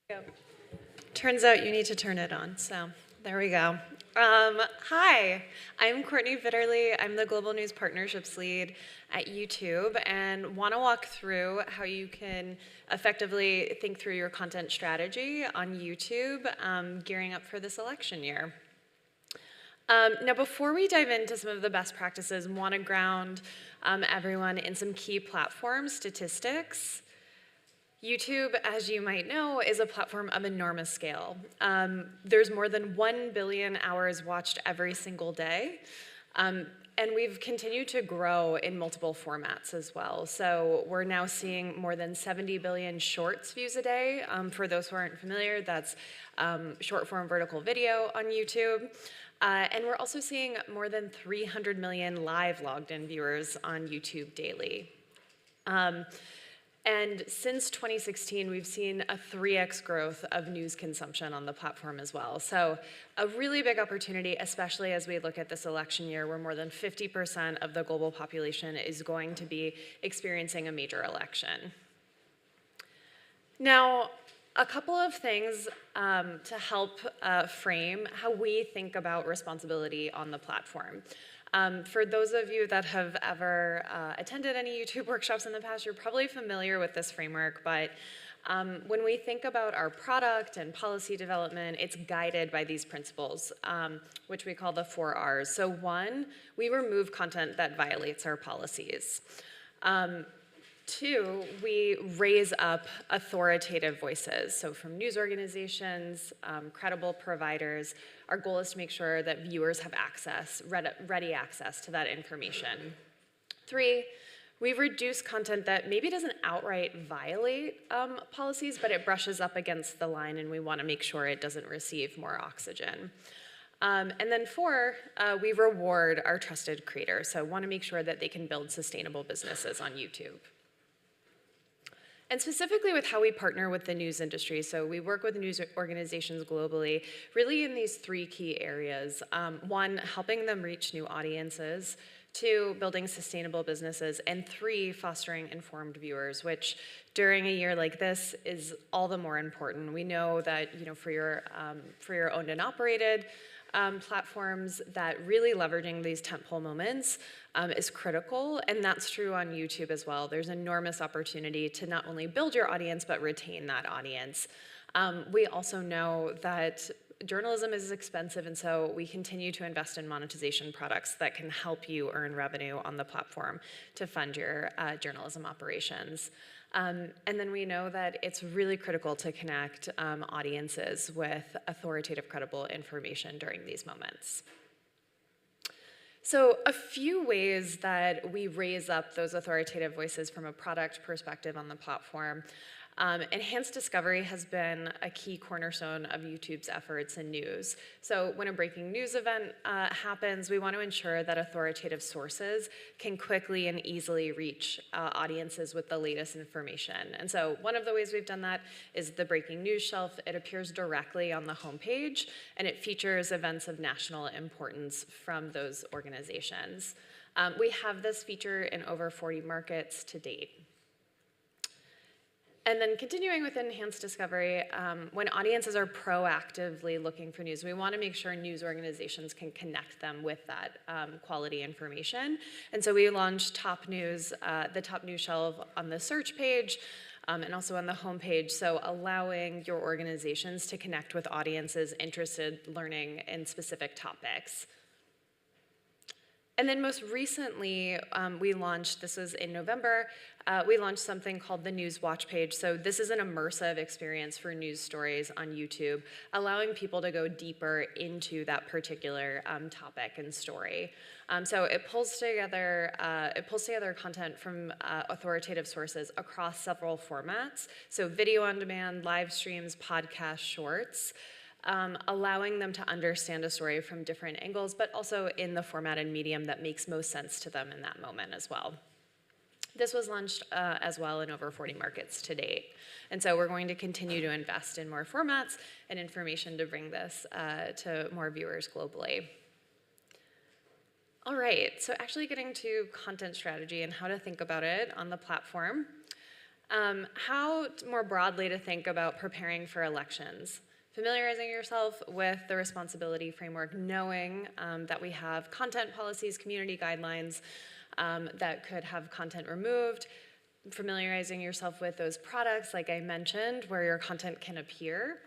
Go. Turns out you need to turn it on, so there we go. Hi, I'm Kourtney Bitterly. I'm the Global News Partnerships Lead at YouTube and want to walk through how you can effectively think through your content strategy on YouTube, gearing up for this election year. Now, before we dive into some of the best practices, I want to ground everyone in some key platform statistics. YouTube, as you might know, is a platform of enormous scale. There's more than 1 billion hours watched every single day. And we've continued to grow in multiple formats as well. So we're now seeing more than 70 billion shorts views a day. For those who aren't familiar, that's short form vertical video on YouTube. And we're also seeing more than 300 million live logged in viewers on YouTube daily. And since 2016, we've seen a 3x growth of news consumption on the platform as well. So a really big opportunity, especially as we look at this election year where more than 50% of the global population is going to be experiencing a major election. Now, a couple of things to help frame how we think about responsibility on the platform. For those of you that have ever attended any YouTube workshops in the past, you're probably familiar with this framework, but when we think about our product and policy development, it's guided by these principles, which we call the 4 R's. So 1, we remove content that violates our policies. 2, we raise up authoritative voices, so from news organizations, credible providers. Our goal is to make sure that viewers have access, ready access to that information. 3, we reduce content that maybe doesn't outright violate policies, but it brushes up against the line, and we want to make sure it doesn't receive more oxygen. And then 4, we reward our trusted creators, so want to make sure that they can build sustainable businesses on YouTube. And specifically with how we partner with the news industry, so we work with news organizations globally, really in these 3 key areas. 1, helping them reach new audiences. 2, building sustainable businesses. And 3, fostering informed viewers, which during a year like this is all the more important. We know that for your owned and operated platforms, that really leveraging these tentpole moments is critical, and that's true on YouTube as well. There's enormous opportunity to not only build your audience, but retain that audience. We also know that journalism is expensive, and so we continue to invest in monetization products that can help you earn revenue on the platform to fund your journalism operations. And then we know that it's really critical to connect audiences with authoritative, credible information during these moments. So a few ways that we raise up those authoritative voices from a product perspective on the platform. Enhanced discovery has been a key cornerstone of YouTube's efforts in news. So when a breaking news event happens, we want to ensure that authoritative sources can quickly and easily reach audiences with the latest information. And so one of the ways we've done that is the breaking news shelf. It appears directly on the homepage, and it features events of national importance from those organizations. We have this feature in over 40 markets to date. And then continuing with enhanced discovery, when audiences are proactively looking for news, we want to make sure news organizations can connect them with that quality information. And so we launched Top News, the Top News shelf on the search page, and also on the homepage, so allowing your organizations to connect with audiences interested learning in specific topics. And then most recently, we launched, this was in November, we launched something called the News Watch page. So this is an immersive experience for news stories on YouTube, allowing people to go deeper into that particular topic and story. So it pulls together content from authoritative sources across several formats. So video on demand, live streams, podcasts, shorts. Allowing them to understand a story from different angles, but also in the format and medium that makes most sense to them in that moment as well. This was launched as well in over 40 markets to date. And so we're going to continue to invest in more formats and information to bring this to more viewers globally. All right, so actually getting to content strategy and how to think about it on the platform. How more broadly to think about preparing for elections. Familiarizing yourself with the responsibility framework, knowing that we have content policies, community guidelines that could have content removed, familiarizing yourself with those products, like I mentioned, where your content can appear.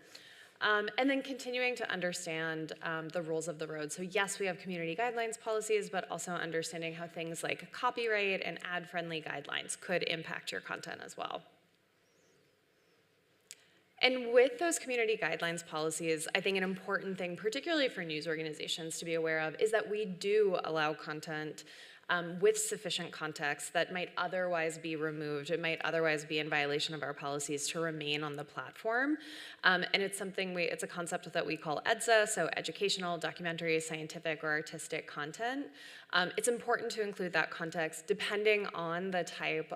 And then continuing to understand the rules of the road. So yes, we have community guidelines policies, but also understanding how things like copyright and ad-friendly guidelines could impact your content as well. And with those community guidelines policies, I think an important thing, particularly for news organizations to be aware of, is that we do allow content with sufficient context that might otherwise be removed, it might otherwise be in violation of our policies, to remain on the platform. And it's something it's a concept that we call EDSA, so educational, documentary, scientific, or artistic content. It's important to include that context depending on the type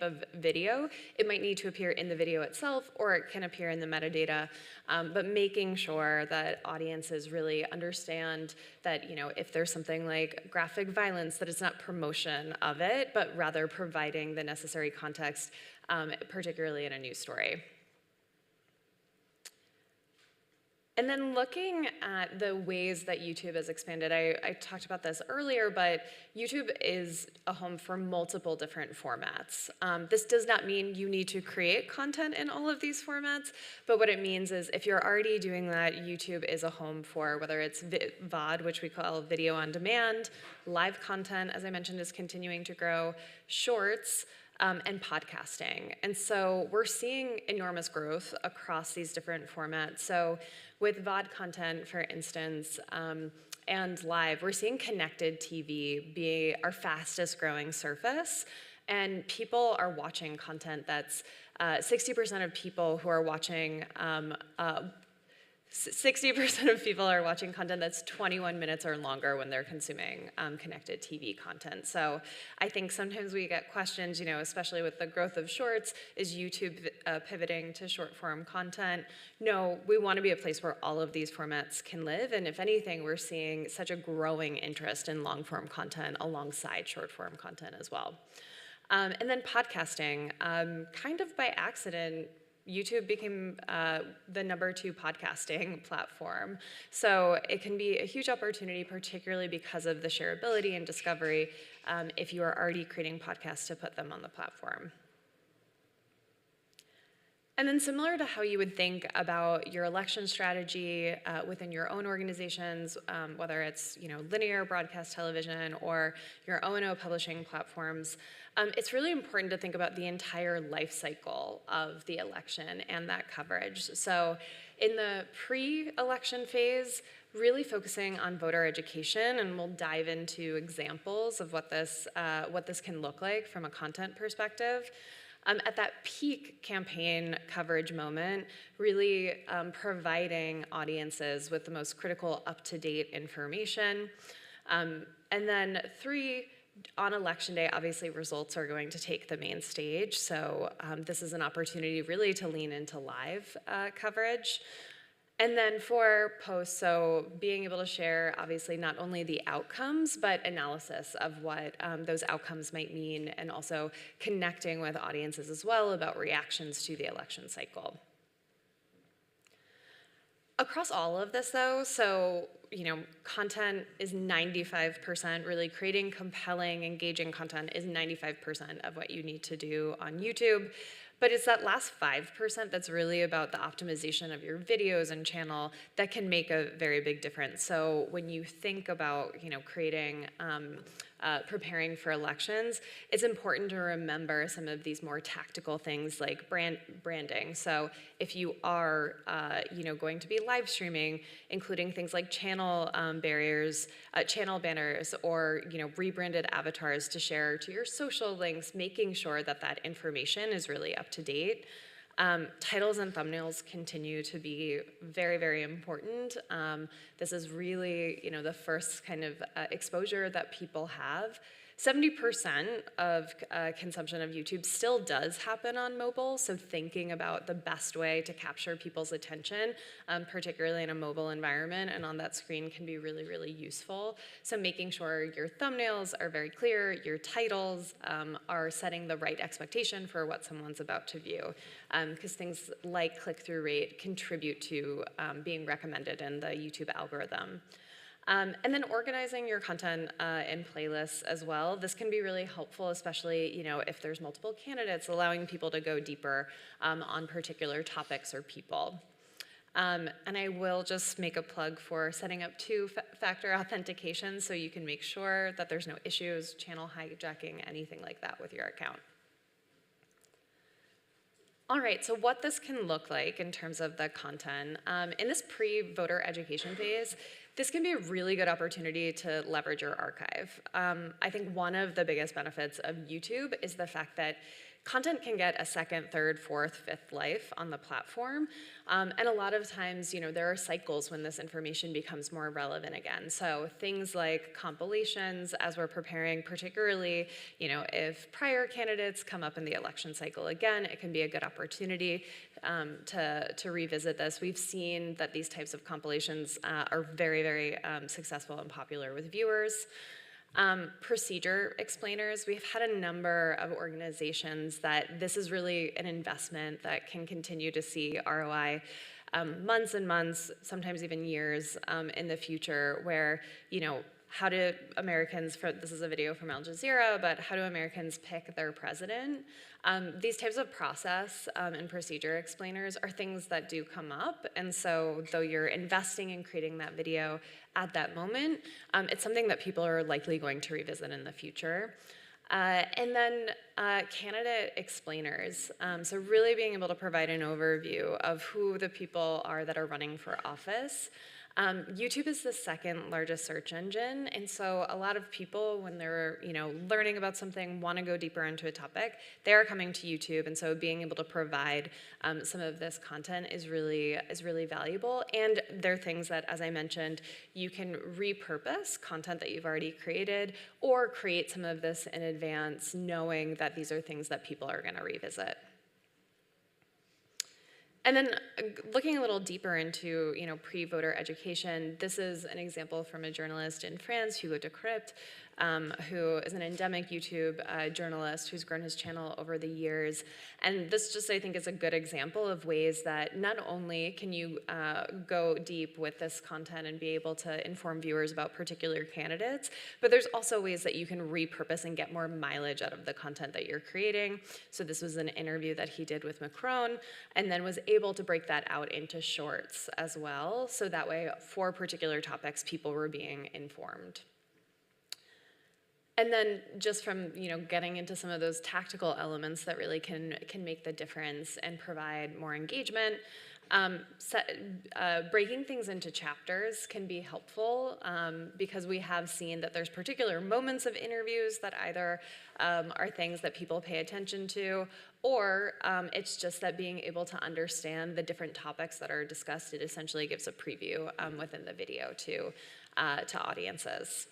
of video. It might need to appear in the video itself, or it can appear in the metadata, but making sure that audiences really understand that, if there's something like graphic violence, that it's not promotion of it, but rather providing the necessary context, particularly in a news story. And then looking at the ways that YouTube has expanded, I talked about this earlier, but YouTube is a home for multiple different formats. This does not mean you need to create content in all of these formats, but what it means is if you're already doing that, YouTube is a home for whether it's VOD, which we call video on demand, live content, as I mentioned, is continuing to grow, shorts, and podcasting. And so we're seeing enormous growth across these different formats. So with VOD content, for instance, and live, we're seeing connected TV be our fastest growing surface. And people are watching content that's 60% of people who are watching 60% of people are watching content that's 21 minutes or longer when they're consuming connected TV content. So I think sometimes we get questions, especially with the growth of shorts, is YouTube pivoting to short form content? No, we want to be a place where all of these formats can live. And if anything, we're seeing such a growing interest in long form content alongside short form content as well. And then podcasting, kind of by accident, YouTube became the #2 podcasting platform. So it can be a huge opportunity, particularly because of the shareability and discovery, if you are already creating podcasts, to put them on the platform. And then similar to how you would think about your election strategy within your own organizations, whether it's linear broadcast television or your O&O publishing platforms, it's really important to think about the entire life cycle of the election and that coverage. So in the pre-election phase, really focusing on voter education, and we'll dive into examples of what this can look like from a content perspective. At that peak campaign coverage moment, really providing audiences with the most critical up-to-date information. And then 3, on election day, obviously results are going to take the main stage, so this is an opportunity really to lean into live coverage. And then for posts, so being able to share, obviously, not only the outcomes, but analysis of what those outcomes might mean, and also connecting with audiences as well about reactions to the election cycle. Across all of this, though, so content is 95%, really creating compelling, engaging content is 95% of what you need to do on YouTube. But it's that last 5% that's really about the optimization of your videos and channel that can make a very big difference. So when you think about creating, preparing for elections, it's important to remember some of these more tactical things like branding. So if you are going to be live streaming, including things like channel barriers, channel banners, or rebranded avatars to share to your social links, making sure that that information is really up to date. Titles and thumbnails continue to be very, very important. This is really, the first kind of exposure that people have. 70% of consumption of YouTube still does happen on mobile, so thinking about the best way to capture people's attention, particularly in a mobile environment and on that screen, can be really, really useful. So making sure your thumbnails are very clear, your titles are setting the right expectation for what someone's about to view, because things like click-through rate contribute to being recommended in the YouTube algorithm. And then organizing your content in playlists as well. This can be really helpful, especially if there's multiple candidates, allowing people to go deeper on particular topics or people. And I will just make a plug for setting up two-factor authentication so you can make sure that there's no issues, channel hijacking, anything like that with your account. All right, so what this can look like in terms of the content. In this pre-voter education phase, this can be a really good opportunity to leverage your archive. I think one of the biggest benefits of YouTube is the fact that content can get a second, third, fourth, fifth life on the platform. And a lot of times, there are cycles when this information becomes more relevant again. So things like compilations, as we're preparing, particularly, if prior candidates come up in the election cycle again, it can be a good opportunity to revisit this. We've seen that these types of compilations are very, very successful and popular with viewers. Procedure explainers, we've had a number of organizations that this is really an investment that can continue to see ROI months and months, sometimes even years in the future, where, how do Americans, this is a video from Al Jazeera, but how do Americans pick their president? These types of process and procedure explainers are things that do come up, and so though you're investing in creating that video at that moment, it's something that people are likely going to revisit in the future. And then candidate explainers, so really being able to provide an overview of who the people are that are running for office. YouTube is the second largest search engine, and so a lot of people, when they're learning about something, want to go deeper into a topic, they are coming to YouTube, and so being able to provide some of this content is really valuable. And there are things that, as I mentioned, you can repurpose content that you've already created, or create some of this in advance, knowing that these are things that people are going to revisit. And then looking a little deeper into pre-voter education, this is an example from a journalist in France, Hugo de Crypt, who is an endemic YouTube journalist who's grown his channel over the years. And this just, I think, is a good example of ways that not only can you go deep with this content and be able to inform viewers about particular candidates, but there's also ways that you can repurpose and get more mileage out of the content that you're creating. So this was an interview that he did with Macron, and then was able to break that out into shorts as well. So that way, for particular topics, people were being informed. And then just from getting into some of those tactical elements that really can make the difference and provide more engagement, breaking things into chapters can be helpful because we have seen that there's particular moments of interviews that either are things that people pay attention to, or it's just that being able to understand the different topics that are discussed, it essentially gives a preview within the video to audiences.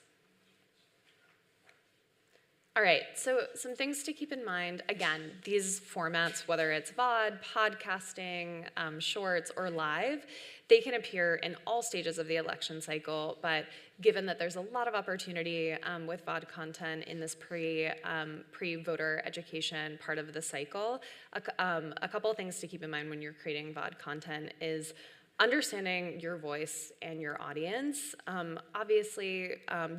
All right, so some things to keep in mind. Again, these formats, whether it's VOD, podcasting, shorts, or live, they can appear in all stages of the election cycle, but given that there's a lot of opportunity with VOD content in this pre-voter education part of the cycle, a couple of things to keep in mind when you're creating VOD content is understanding your voice and your audience. Obviously,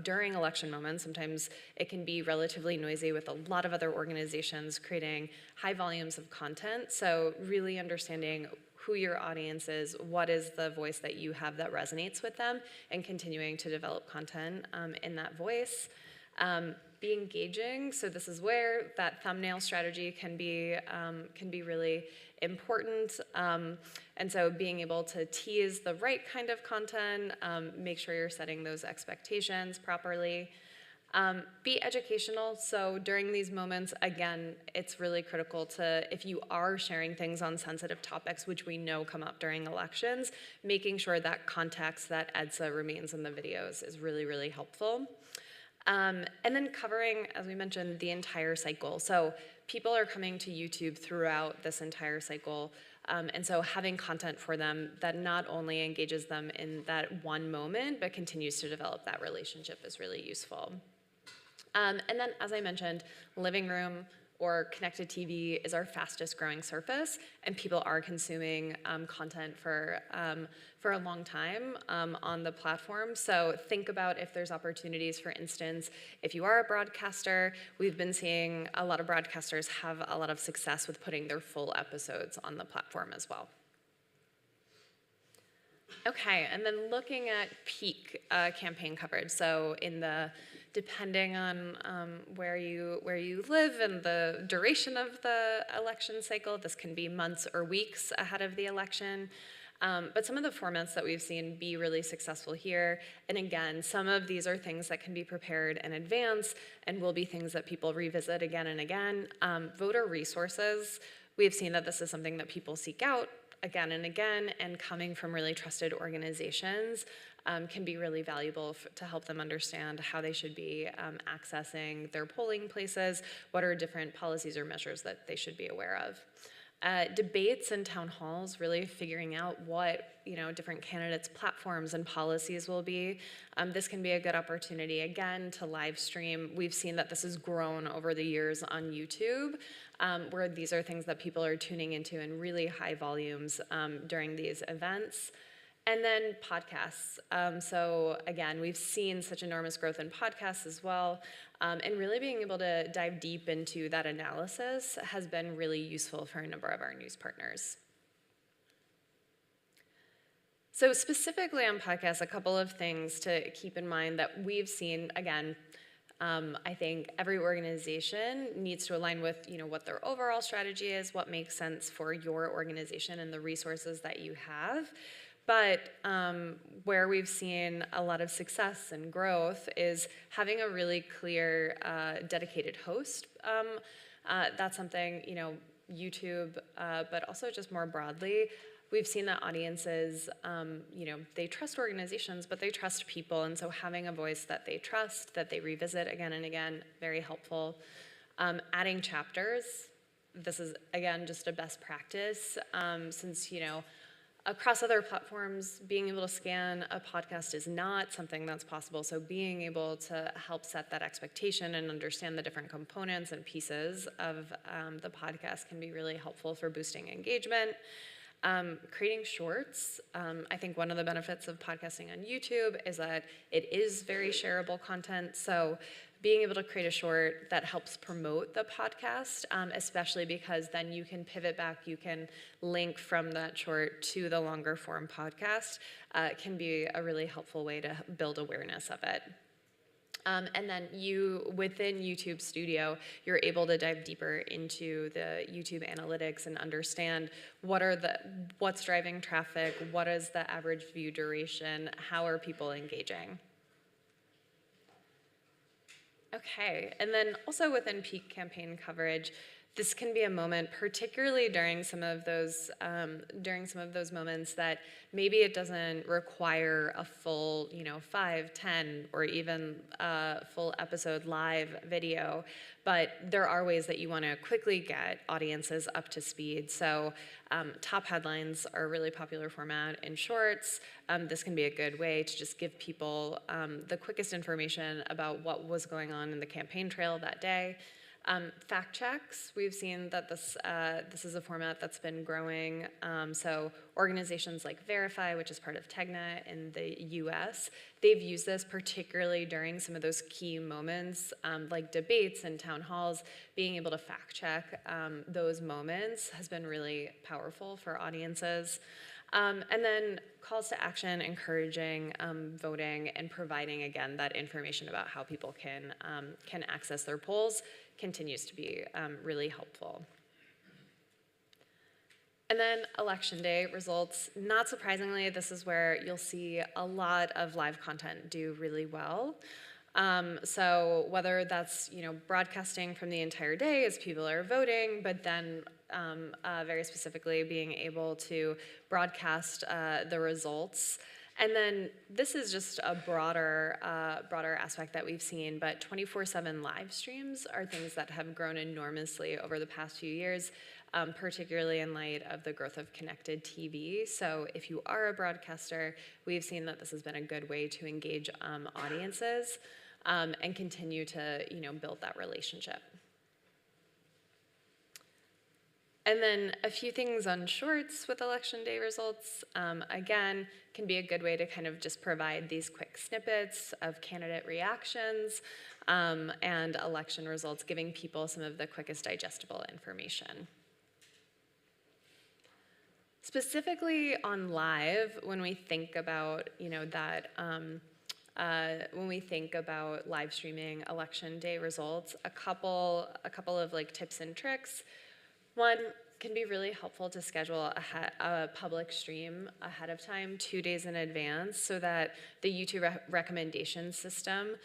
during election moments, sometimes it can be relatively noisy with a lot of other organizations creating high volumes of content. So really understanding who your audience is, what is the voice that you have that resonates with them, and continuing to develop content in that voice. Be engaging, so this is where that thumbnail strategy can be really important. And so being able to tease the right kind of content, make sure you're setting those expectations properly. Be educational, so during these moments, again, it's really critical to, if you are sharing things on sensitive topics, which we know come up during elections, making sure that context, that EDSA remains in the videos is really, really helpful. And then covering, as we mentioned, the entire cycle. So people are coming to YouTube throughout this entire cycle. And so having content for them that not only engages them in that one moment, but continues to develop that relationship is really useful. And then, as I mentioned, living room or connected TV is our fastest growing surface, and people are consuming content for a long time on the platform. So think about if there's opportunities. For instance, if you are a broadcaster, we've been seeing a lot of broadcasters have a lot of success with putting their full episodes on the platform as well. Okay, and then looking at peak campaign coverage. So depending on where you live and the duration of the election cycle, this can be months or weeks ahead of the election. But some of the formats that we've seen be really successful here, and again, some of these are things that can be prepared in advance and will be things that people revisit again and again. Voter resources, we've seen that this is something that people seek out again and again, and coming from really trusted organizations can be really valuable to help them understand how they should be accessing their polling places, what are different policies or measures that they should be aware of. Debates and town halls, really figuring out what different candidates' platforms and policies will be. This can be a good opportunity, again, to live stream. We've seen that this has grown over the years on YouTube, where these are things that people are tuning into in really high volumes during these events. And then podcasts. So again, we've seen such enormous growth in podcasts as well. And really being able to dive deep into that analysis has been really useful for a number of our news partners. So specifically on podcasts, a couple of things to keep in mind that we've seen, again, I think every organization needs to align with what their overall strategy is, what makes sense for your organization and the resources that you have. But where we've seen a lot of success and growth is having a really clear, dedicated host. That's something, YouTube, but also just more broadly, we've seen that audiences, they trust organizations, but they trust people. And so having a voice that they trust, that they revisit again and again, very helpful. Adding chapters, this is, again, just a best practice since, across other platforms, being able to scan a podcast is not something that's possible. So being able to help set that expectation and understand the different components and pieces of the podcast can be really helpful for boosting engagement. Creating shorts. I think one of the benefits of podcasting on YouTube is that it is very shareable content. So being able to create a short that helps promote the podcast, especially because then you can pivot back, you can link from that short to the longer form podcast, can be a really helpful way to build awareness of it. And then within YouTube Studio, you're able to dive deeper into the YouTube analytics and understand what's driving traffic, what is the average view duration, how are people engaging. Okay, and then also within peak campaign coverage, this can be a moment, particularly during some of those moments that maybe it doesn't require a full, 5, 10, or even a full episode live video, but there are ways that you want to quickly get audiences up to speed. So top headlines are a really popular format in shorts. This can be a good way to just give people the quickest information about what was going on in the campaign trail that day. Fact checks, we've seen that this is a format that's been growing. So organizations like Verify, which is part of Tegna in the US, they've used this particularly during some of those key moments, like debates and town halls. Being able to fact check those moments has been really powerful for audiences. And then calls to action, encouraging voting, and providing, again, that information about how people can access their polls continues to be really helpful. And then election day results. Not surprisingly, this is where you'll see a lot of live content do really well. So whether that's broadcasting from the entire day as people are voting, but then very specifically being able to broadcast the results And then this is just a broader aspect that we've seen, but 24/7 live streams are things that have grown enormously over the past few years, particularly in light of the growth of connected TV. So if you are a broadcaster, we've seen that this has been a good way to engage audiences and continue to build that relationship. And then a few things on shorts with election day results. Again, can be a good way to kind of just provide these quick snippets of candidate reactions and election results, giving people some of the quickest digestible information. Specifically on live, when we think about when we think about live streaming election day results, a couple of like tips and tricks. One, can be really helpful to schedule a public stream ahead of time, 2 days in advance, so that the YouTube recommendation system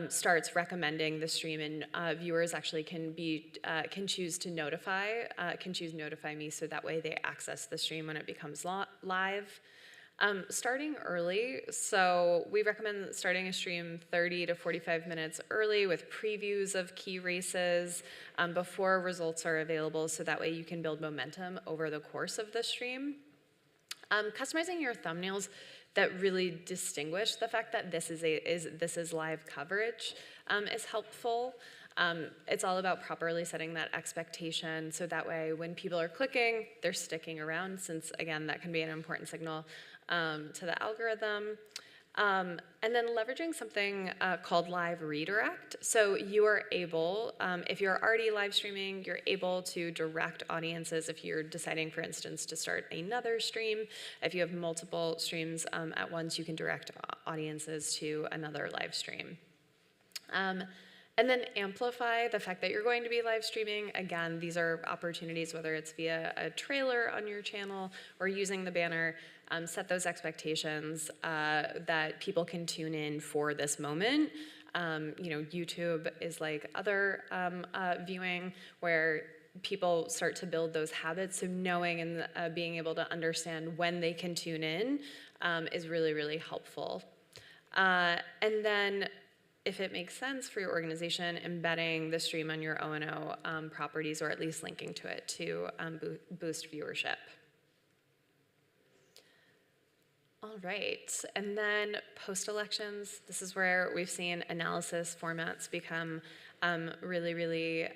starts recommending the stream, and viewers actually can choose notify me, so that way they access the stream when it becomes live. Starting early, so we recommend starting a stream 30 to 45 minutes early with previews of key races before results are available, so that way you can build momentum over the course of the stream. Customizing your thumbnails that really distinguish the fact that this is live coverage is helpful. It's all about properly setting that expectation, so that way when people are clicking, they're sticking around, since again, that can be an important signal to the algorithm. And then leveraging something called live redirect. So you are able, if you're already live streaming, you're able to direct audiences if you're deciding, for instance, to start another stream. If you have multiple streams at once, you can direct audiences to another live stream. And then amplify the fact that you're going to be live streaming. Again, these are opportunities, whether it's via a trailer on your channel or using the banner, set those expectations that people can tune in for this moment. YouTube is like other viewing, where people start to build those habits. So knowing and being able to understand when they can tune in is really, really helpful. And then, if it makes sense for your organization, embedding the stream on your O&O properties, or at least linking to it to boost viewership. All right, and then post-elections, this is where we've seen analysis formats become really, really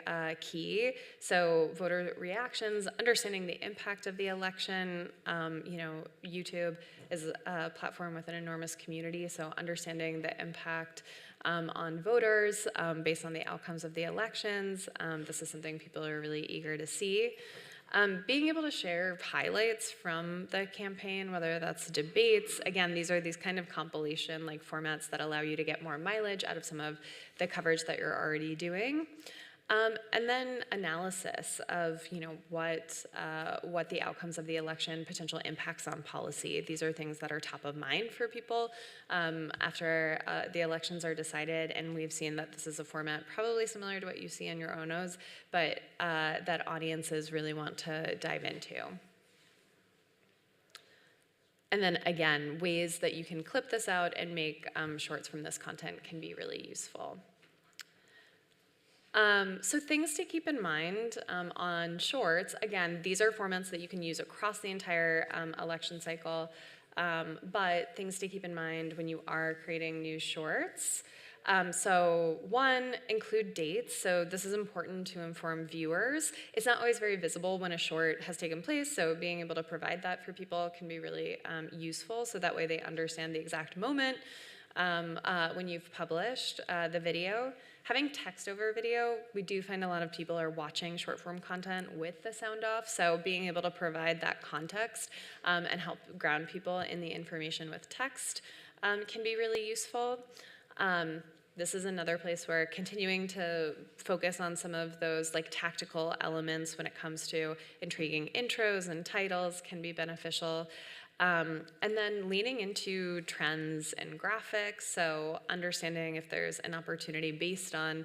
key. So voter reactions, understanding the impact of the election. YouTube is a platform with an enormous community, so understanding the impact on voters based on the outcomes of the elections. This is something people are really eager to see. Being able to share highlights from the campaign, whether that's debates. Again, these are these kind of compilation like formats that allow you to get more mileage out of some of the coverage that you're already doing. And then analysis of what the outcomes of the election, potential impacts on policy. These are things that are top of mind for people after the elections are decided, and we've seen that this is a format probably similar to what you see in your O&Os, but that audiences really want to dive into. And then again, ways that you can clip this out and make shorts from this content can be really useful. So things to keep in mind on shorts. Again, these are formats that you can use across the entire election cycle, but things to keep in mind when you are creating new shorts. So one, include dates. So this is important to inform viewers. It's not always very visible when a short has taken place, so being able to provide that for people can be really useful, so that way they understand the exact moment when you've published the video. Having text over video, we do find a lot of people are watching short form content with the sound off, so being able to provide that context and help ground people in the information with text can be really useful. This is another place where continuing to focus on some of those like tactical elements when it comes to intriguing intros and titles can be beneficial. And then leaning into trends and graphics, so understanding if there's an opportunity based on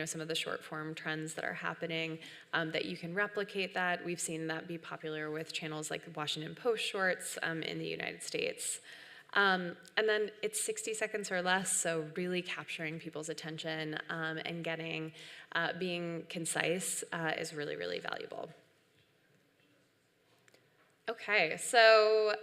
some of the short form trends that are happening, that you can replicate that. We've seen that be popular with channels like Washington Post Shorts in the United States. And then it's 60 seconds or less, so really capturing people's attention and being concise is really, really valuable. Okay, so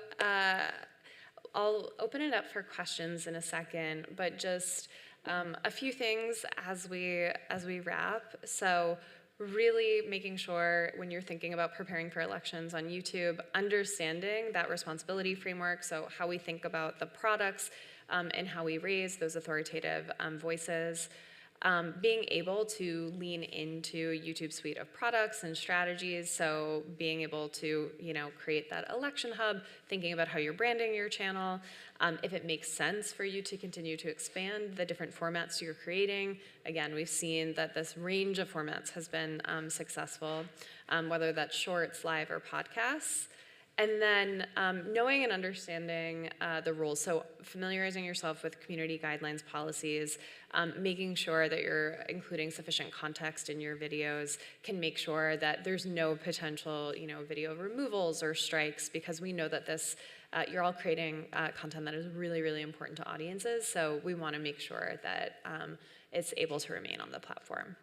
I'll open it up for questions in a second, but just a few things as we wrap. So really making sure when you're thinking about preparing for elections on YouTube, understanding that responsibility framework, so how we think about the products and how we raise those authoritative voices. Being able to lean into YouTube's suite of products and strategies, so being able to, create that election hub, thinking about how you're branding your channel, if it makes sense for you to continue to expand the different formats you're creating. Again, we've seen that this range of formats has been successful, whether that's shorts, live, or podcasts. And then knowing and understanding the rules, so familiarizing yourself with community guidelines, policies, making sure that you're including sufficient context in your videos can make sure that there's no potential, video removals or strikes, because we know that this, you're all creating content that is really, really important to audiences, so we want to make sure that it's able to remain on the platform.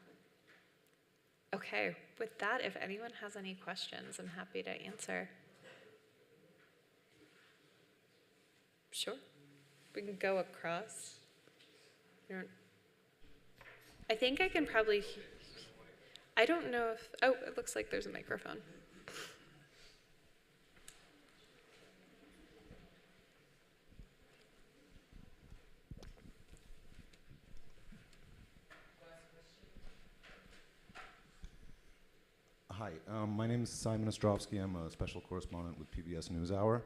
Okay, with that, if anyone has any questions, I'm happy to answer. Sure. We can go across. I think I can probably, I don't know if, oh, it looks like there's a microphone. Hi, my name is Simon Ostrovsky. I'm a special correspondent with PBS NewsHour.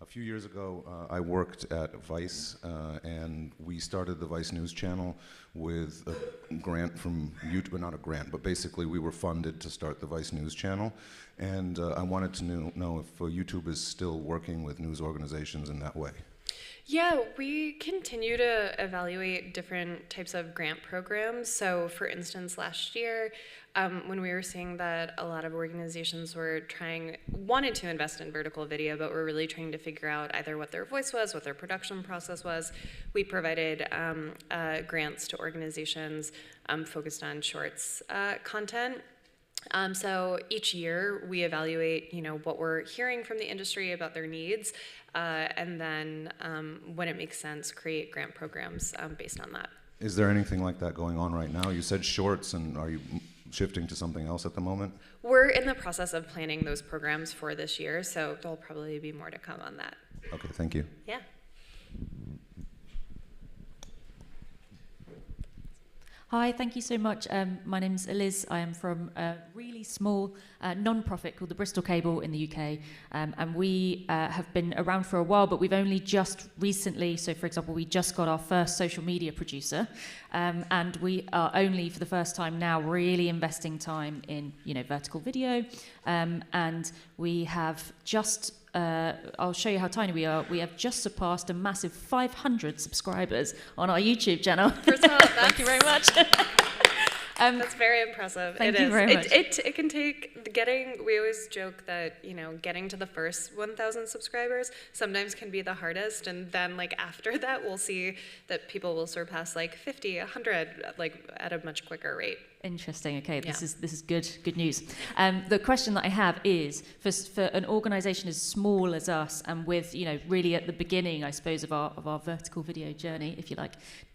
A few years ago, I worked at Vice, and we started the Vice News channel with a grant from YouTube, not a grant, but basically we were funded to start the Vice News channel. And I wanted to know if YouTube is still working with news organizations in that way. Yeah, we continue to evaluate different types of grant programs. So for instance, last year, when we were seeing that a lot of organizations wanted to invest in vertical video, but were really trying to figure out either what their voice was, what their production process was, we provided grants to organizations focused on shorts content. So each year we evaluate, what we're hearing from the industry about their needs, and then when it makes sense, create grant programs based on that. Is there anything like that going on right now? You said shorts, and are you shifting to something else at the moment? We're in the process of planning those programs for this year, so there'll probably be more to come on that. Okay, thank you. Yeah. Hi, thank you so much. My name's Eliz. I am from a really small non-profit called the Bristol Cable in the UK. And we have been around for a while, but we've only just recently, so for example, we just got our first social media producer. And we are only for the first time now really investing time in, vertical video. And we have just I'll show you how tiny we are. We have just surpassed a massive 500 subscribers on our YouTube channel. First of all, thank you very much. That's very impressive. Thank you very much. It can take we always joke that, getting to the first 1,000 subscribers sometimes can be the hardest, and then after that we'll see that people will surpass 50, 100 at a much quicker rate. Interesting. Okay, this is good news. The question that I have is for an organisation as small as us, and with really at the beginning, I suppose, of our vertical video journey, if you like,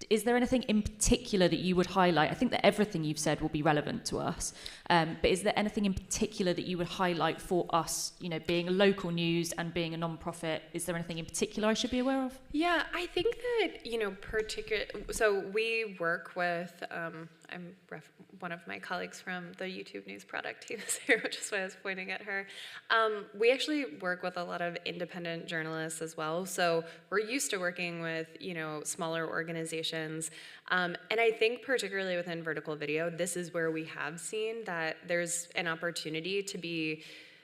is there anything in particular that you would highlight? I think that everything you've said will be relevant to us, but is there anything in particular that you would highlight for us? Being a local news and being a non-profit, is there anything in particular I should be aware of? Yeah, I think that so we work with. One of my colleagues from the YouTube news product team is here, which is why I was pointing at her. We actually work with a lot of independent journalists as well, so we're used to working with smaller organizations, and I think particularly within vertical video, this is where we have seen that there's an opportunity to be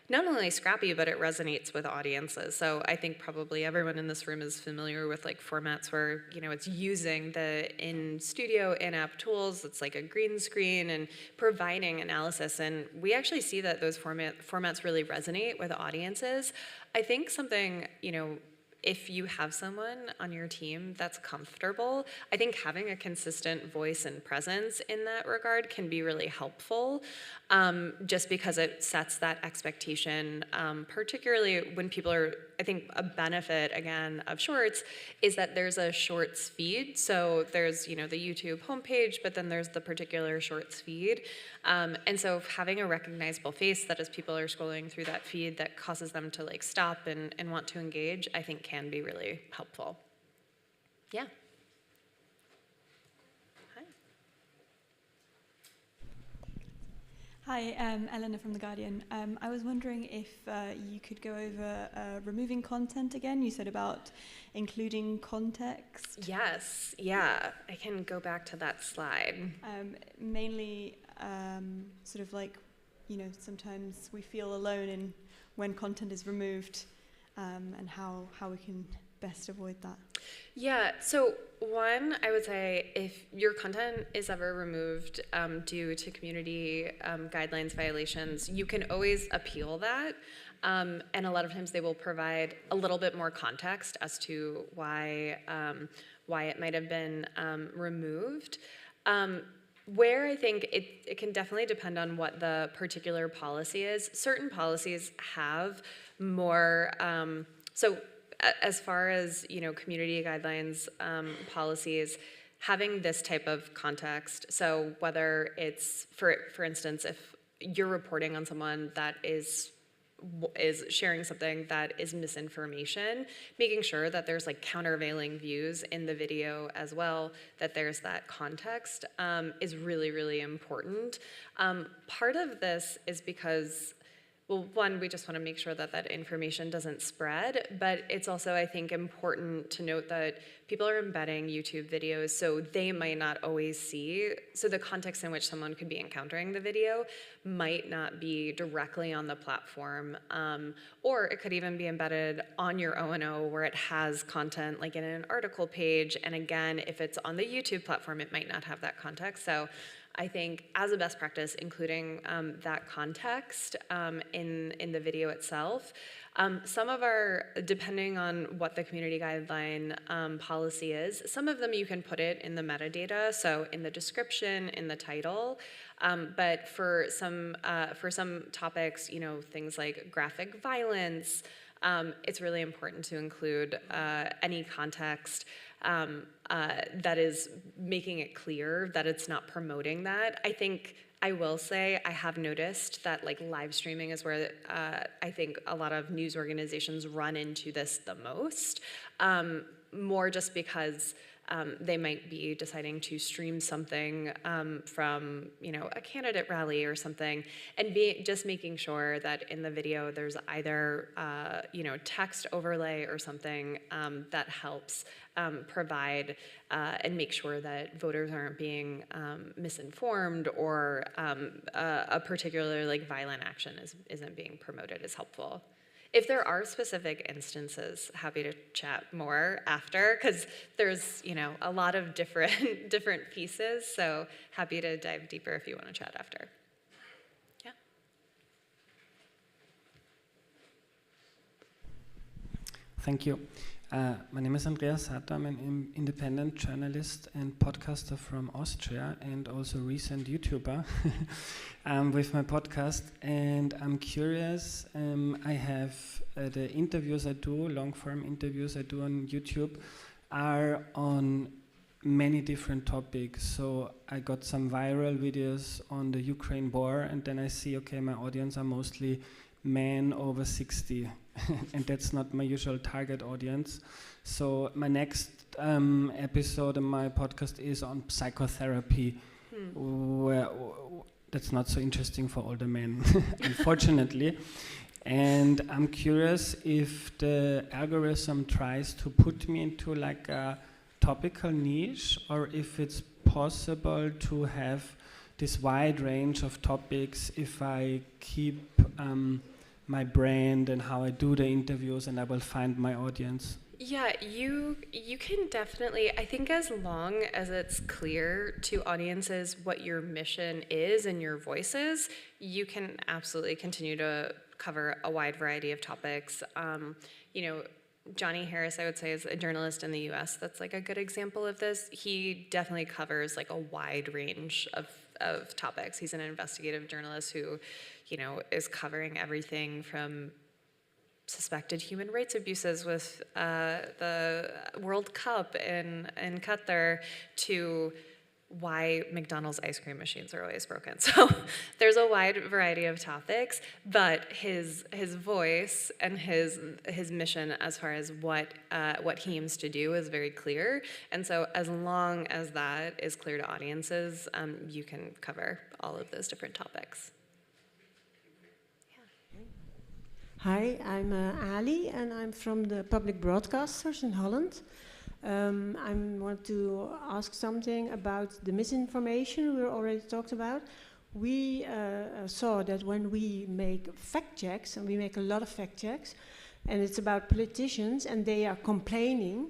not only scrappy, but it resonates with audiences. So I think probably everyone in this room is familiar with formats where, it's using the in-studio, in-app tools. It's like a green screen and providing analysis. And we actually see that those formats really resonate with audiences. I think something, if you have someone on your team that's comfortable, I think having a consistent voice and presence in that regard can be really helpful, just because it sets that expectation, particularly when people are, I think a benefit, again, of Shorts is that there's a Shorts feed. So there's, the YouTube homepage, but then there's the particular Shorts feed. And so having a recognizable face that as people are scrolling through that feed that causes them to like stop and want to engage, I think can be really helpful. Yeah. Hi, Eleanor from The Guardian. I was wondering if you could go over removing content again. You said about including context. Yes, yeah, I can go back to that slide. Mainly sort of like, sometimes we feel alone in when content is removed, and how we can best avoid that. Yeah, so one, I would say if your content is ever removed due to community guidelines violations, you can always appeal that. And a lot of times they will provide a little bit more context as to why it might have been removed. Where I think it can definitely depend on what the particular policy is. Certain policies have more, as far as community guidelines policies, having this type of context. So whether it's for instance, if you're reporting on someone that is sharing something that is misinformation, making sure that there's like countervailing views in the video as well, that there's that context is really, really important. Part of this is because, well, one, we just want to make sure that that information doesn't spread, but it's also, I think, important to note that people are embedding YouTube videos, so they might not always see, so the context in which someone could be encountering the video might not be directly on the platform, or it could even be embedded on your O&O where it has content like in an article page, and again, if it's on the YouTube platform, it might not have that context. So I think as a best practice, including that context in the video itself. Some of our, depending on what the community guideline policy is, some of them you can put it in the metadata, so in the description, in the title. But for some topics, things like graphic violence, it's really important to include any context that is making it clear that it's not promoting that. I think I will say I have noticed that like live streaming is where I think a lot of news organizations run into this the most, more just because they might be deciding to stream something from a candidate rally or something, and just making sure that in the video there's either text overlay or something that helps provide and make sure that voters aren't being misinformed, or a particular like violent action isn't being promoted is helpful. If there are specific instances, happy to chat more after, because there's a lot of different pieces. So happy to dive deeper if you want to chat after. Yeah. Thank you. My name is Andreas Satter. I'm an independent journalist and podcaster from Austria, and also recent YouTuber with my podcast. And I'm curious, I have the interviews I do, long-form interviews I do on YouTube, are on many different topics. So I got some viral videos on the Ukraine war, and then I see, okay, my audience are mostly men over 60, and that's not my usual target audience. So my next episode in my podcast is on psychotherapy, where that's not so interesting for older men, unfortunately. And I'm curious if the algorithm tries to put me into like a topical niche, or if it's possible to have this wide range of topics if I keep my brand and how I do the interviews, and I will find my audience. Yeah, you can definitely, I think as long as it's clear to audiences what your mission is and your voice is, you can absolutely continue to cover a wide variety of topics. Johnny Harris, I would say, is a journalist in the US that's like a good example of this. He definitely covers like a wide range of topics. He's an investigative journalist who, is covering everything from suspected human rights abuses with the World Cup in Qatar to why McDonald's ice cream machines are always broken. So there's a wide variety of topics, but his voice and his mission as far as what he aims to do is very clear. And so as long as that is clear to audiences, you can cover all of those different topics. Hi, I'm Ali, and I'm from the public broadcasters in Holland. I want to ask something about the misinformation we already talked about. We saw that when we make fact checks, and we make a lot of fact checks, and it's about politicians, and they are complaining,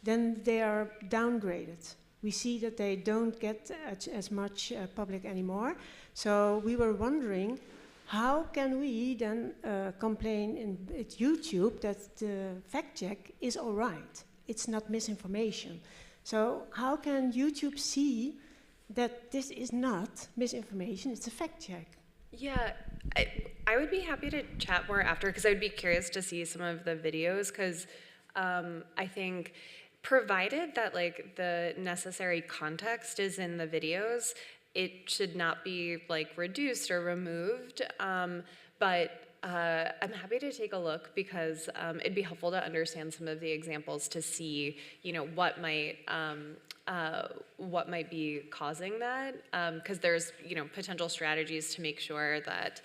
then they are downgraded. We see that they don't get as much public anymore. So we were wondering, how can we then complain at YouTube that the fact check is all right? It's not misinformation. So how can YouTube see that this is not misinformation, it's a fact check? Yeah, I would be happy to chat more after, because I would be curious to see some of the videos, because I think provided that like the necessary context is in the videos, it should not be like reduced or removed, but I'm happy to take a look, because it'd be helpful to understand some of the examples to see, what might be causing that, because there's, potential strategies to make sure that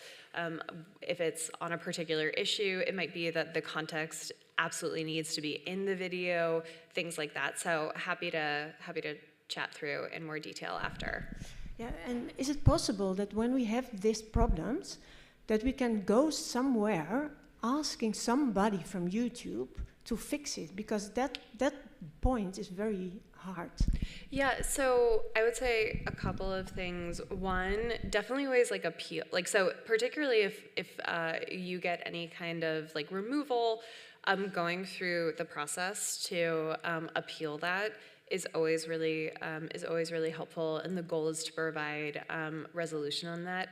if it's on a particular issue, it might be that the context absolutely needs to be in the video, things like that. So happy to chat through in more detail after. Yeah, and is it possible that when we have these problems, that we can go somewhere asking somebody from YouTube to fix it? Because that point is very hard. Yeah, so I would say a couple of things. One, definitely always like appeal. Like, so particularly if you get any kind of like removal, going through the process to appeal that is always really helpful, and the goal is to provide resolution on that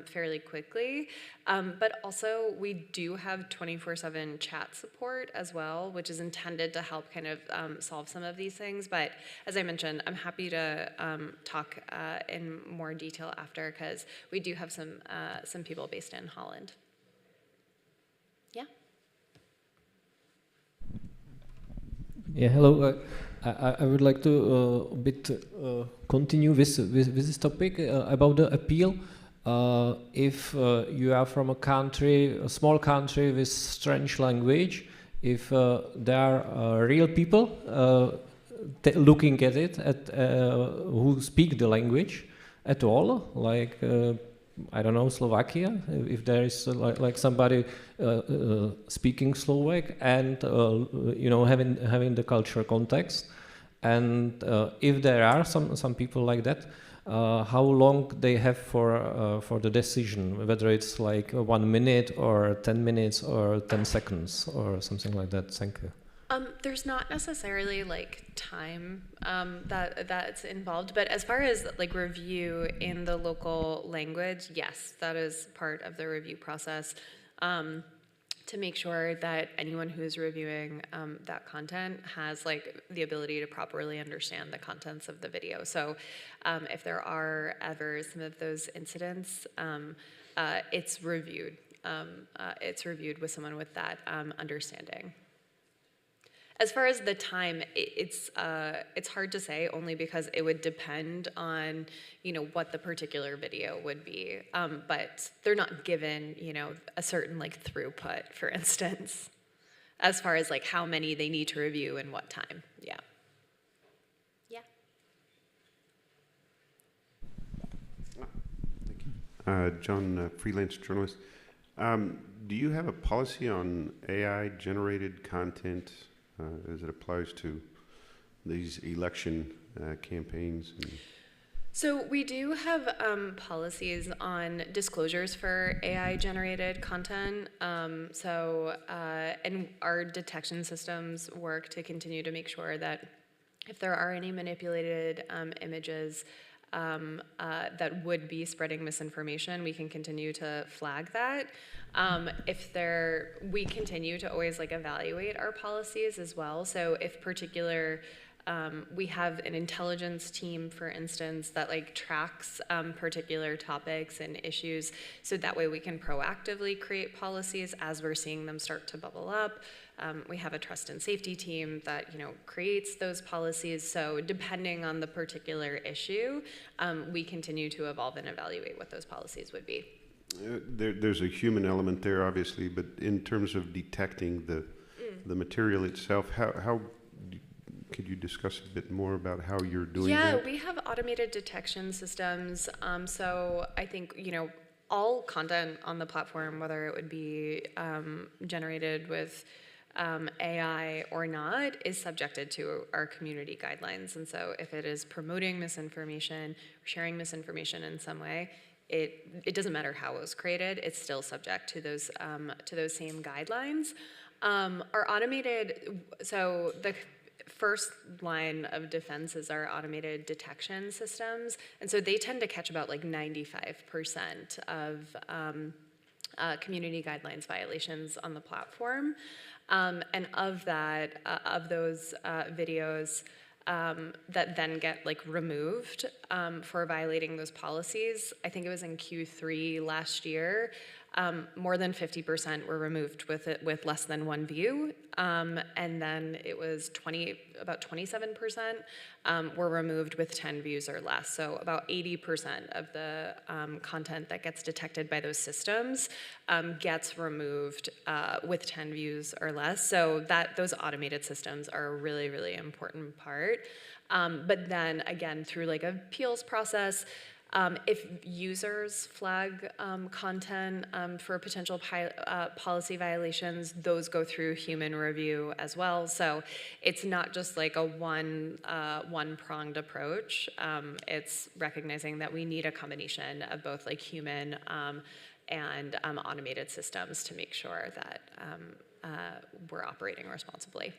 fairly quickly. But also, we do have 24/7 chat support as well, which is intended to help kind of solve some of these things. But as I mentioned, I'm happy to talk in more detail after, because we do have some people based in Holland. Yeah. Yeah, hello. I would like to continue with this topic about the appeal. If you are from a small country with strange language, if there are real people looking at it, who speak the language at all, like I don't know, Slovakia, if there is like somebody speaking Slovak and having the cultural context, and if there are some people like that, how long they have for the decision, whether it's like 1 minute or 10 minutes or 10 seconds or something like that. Thank you. There's not necessarily like time that's involved, but as far as like review in the local language, yes, that is part of the review process, to make sure that anyone who is reviewing that content has like the ability to properly understand the contents of the video. So if there are ever some of those incidents, it's reviewed. It's reviewed with someone with that understanding. As far as the time, it's hard to say, only because it would depend on, what the particular video would be. But they're not given, a certain like throughput, for instance, as far as like how many they need to review and what time. Yeah. Yeah. Thank you. John, freelance journalist. Do you have a policy on AI-generated content as it applies to these election campaigns? So we do have policies on disclosures for AI-generated content. And our detection systems work to continue to make sure that if there are any manipulated images that would be spreading misinformation, we can continue to flag that. We continue to always evaluate our policies as well. So if particular, we have an intelligence team, for instance, that tracks particular topics and issues, so that way we can proactively create policies as we're seeing them start to bubble up. We have a trust and safety team that creates those policies. So depending on the particular issue, we continue to evolve and evaluate what those policies would be. There's a human element there, obviously, but in terms of detecting the material itself, how could you discuss a bit more about how you're doing that? Yeah, we have automated detection systems. So I think, all content on the platform, whether it would be generated with AI or not, is subjected to our community guidelines. And so if it is promoting misinformation, sharing misinformation in some way, it doesn't matter how it was created, it's still subject to those same guidelines. So the first line of defense is our automated detection systems. And so they tend to catch about 95% of community guidelines violations on the platform. And of those videos that then get removed for violating those policies, I think it was in Q3 last year, more than 50% were removed with less than one view, and then it was about 27% were removed with 10 views or less. So about 80% of the content that gets detected by those systems gets removed with 10 views or less. So those automated systems are a really, really important part. But then again, through a appeals process, if users flag content for potential policy violations, those go through human review as well. So it's not just a one-pronged approach. It's recognizing that we need a combination of both human and automated systems to make sure that we're operating responsibly.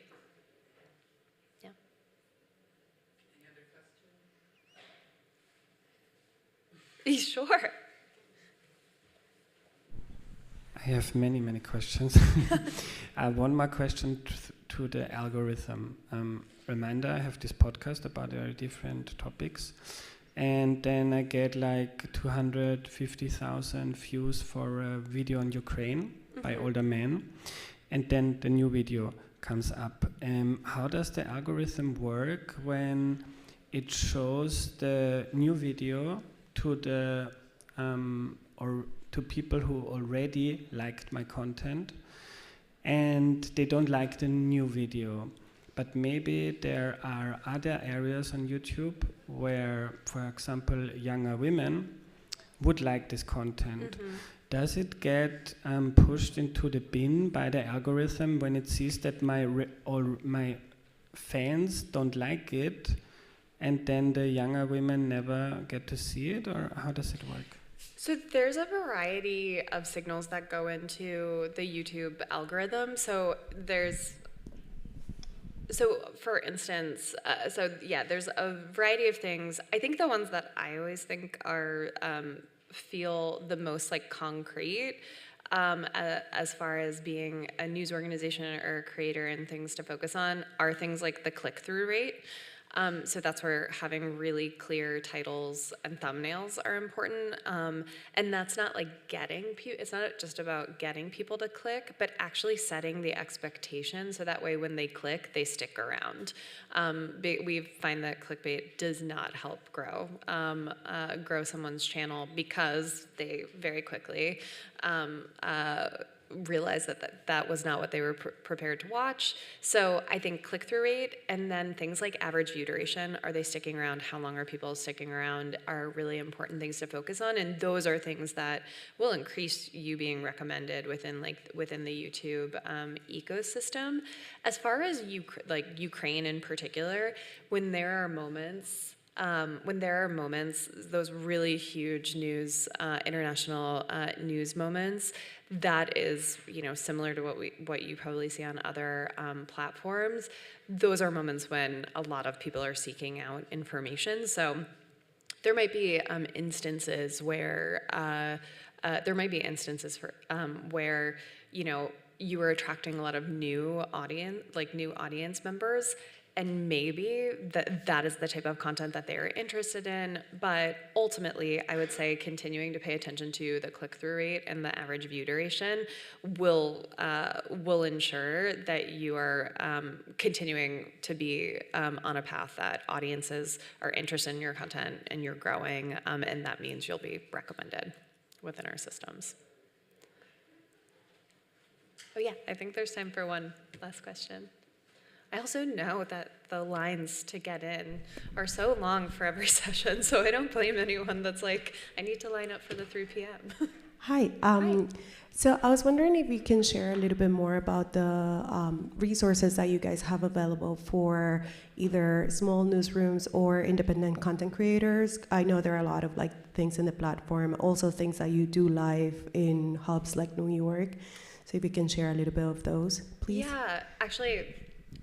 Sure. I have many, many questions. One more question to the algorithm. Reminder, I have this podcast about very different topics. And then I get 250,000 views for a video on Ukraine by older men. And then the new video comes up. How does the algorithm work when it shows the new video to the or to people who already liked my content and they don't like the new video, but maybe there are other areas on YouTube where, for example, younger women would like this content. Does it get pushed into the bin by the algorithm when it sees that all my fans don't like it? And then the younger women never get to see it, or how does it work? So there's a variety of signals that go into the YouTube algorithm. So for instance, there's a variety of things. I think the ones that I always think are feel the most concrete as far as being a news organization or a creator and things to focus on are things like the click-through rate. So that's where having really clear titles and thumbnails are important. And that's not it's not just about getting people to click, but actually setting the expectation so that way when they click, they stick around. We find that clickbait does not help grow someone's channel because they very quickly realize that was not what they were prepared to watch. So I think click-through rate and then things like average view duration, are they sticking around, how long are people sticking around, are really important things to focus on, and those are things that will increase you being recommended within the YouTube ecosystem. As far as Ukraine in particular, when there are moments when there are moments, those really huge news, international news moments, that is, similar to what you probably see on other platforms. Those are moments when a lot of people are seeking out information. So there might be instances where where you are attracting a lot of new audience members, and maybe that is the type of content that they are interested in. But ultimately, I would say continuing to pay attention to the click-through rate and the average view duration will ensure that you are continuing to be on a path that audiences are interested in your content and you're growing, and that means you'll be recommended within our systems. Oh yeah, I think there's time for one last question. I also know that the lines to get in are so long for every session, so I don't blame anyone that's like, I need to line up for the 3 p.m. Hi. Hi. So I was wondering if you can share a little bit more about the resources that you guys have available for either small newsrooms or independent content creators. I know there are a lot of things in the platform, also things that you do live in hubs like New York. So if you can share a little bit of those, please. Yeah, actually,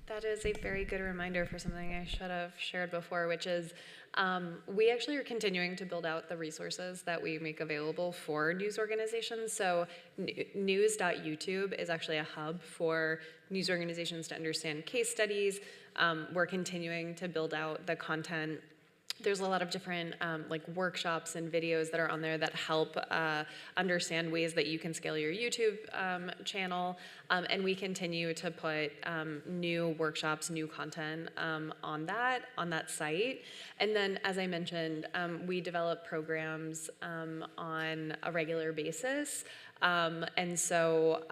that is a very good reminder for something I should have shared before, which is we actually are continuing to build out the resources that we make available for news organizations. So news.youtube is actually a hub for news organizations to understand case studies. We're continuing to build out the content. There's a lot of different workshops and videos that are on there that help understand ways that you can scale your YouTube channel. And we continue to put new workshops, new content on that site. And then, as I mentioned, we develop programs on a regular basis. And so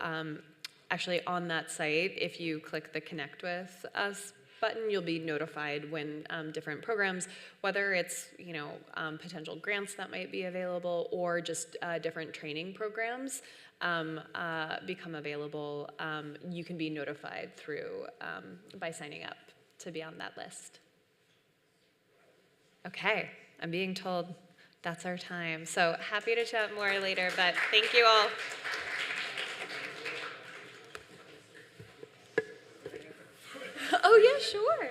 actually on that site, if you click the Connect With Us button, you'll be notified when different programs, whether it's potential grants that might be available or just different training programs become available. You can be notified through by signing up to be on that list. Okay, I'm being told that's our time. So happy to chat more later, but thank you all. Oh yeah, sure.